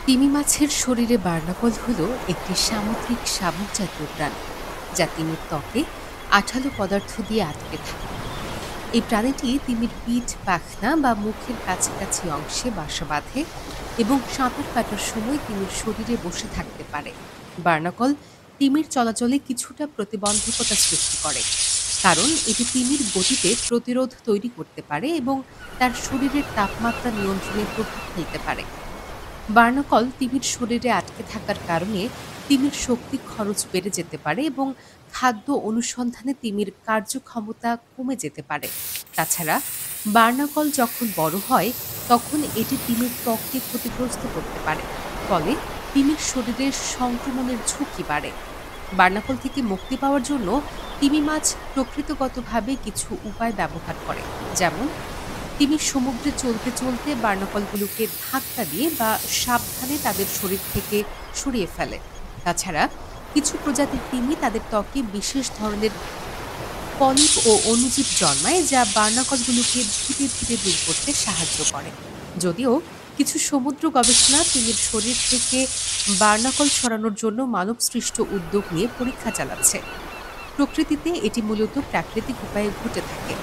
তিমি মাছের শরীরে বার্নাকল হলো একটি সামুদ্রিক শামুক জাতীয় প্রাণী, যা তিমির ত্বকে আঠালো পদার্থ দিয়ে আটকে থাকে। এই প্রাণীটি তিমির পিঠ, পাখনা বা মুখের কাছাকাছি অংশে বাসা বাঁধে এবং সাঁতার কাটার সময় তিমির শরীরে বসে থাকতে পারে। বার্নাকল তিমির চলাচলে কিছুটা প্রতিবন্ধকতা সৃষ্টি করে, কারণ এটি তিমির গতিতে প্রতিরোধ তৈরি করতে পারে এবং তার শরীরের তাপমাত্রা নিয়ন্ত্রণে প্রভাব ফেলতে পারে। বার্নাকল তিমির শরীরে আটকে থাকার কারণে তিমির শক্তি খরচ বেড়ে যেতে পারে এবং খাদ্য অনুসন্ধানে তিমির কার্যক্ষমতা কমে যেতে পারে। তাছাড়া বার্নাকল যখন বড় হয়, তখন এটি তিমির ত্বককে ক্ষতিগ্রস্ত করতে পারে, ফলে তিমির শরীরে সংক্রমণের ঝুঁকি বাড়ে। বার্নাকল থেকে মুক্তি পাওয়ার জন্য তিমি মাছ প্রকৃতিগতভাবে কিছু উপায় ব্যবহার করে, যেমন তিমি সমুদ্রে চলতে চলতে বার্নাকলগুলোকে ধাক্কা দিয়ে বা সাবধানে তাদের শরীর থেকে সরিয়ে ফেলে। তাছাড়া কিছু প্রজাতির তিমি তাদের ত্বকে বিশেষ ধরনের পলিপ ও অণুজীব জন্মায়, যা বার্নাকলগুলোকে ধীরে ধীরে দূর করতে সাহায্য করে। যদিও কিছু সমুদ্র গবেষণা তিমির শরীর থেকে বার্নাকল সরানোর জন্য মানব সৃষ্ট উদ্যোগ নিয়ে পরীক্ষা চালাচ্ছে। প্রকৃতিতে এটি মূলত প্রাকৃতিক উপায়ে ঘটে থাকে,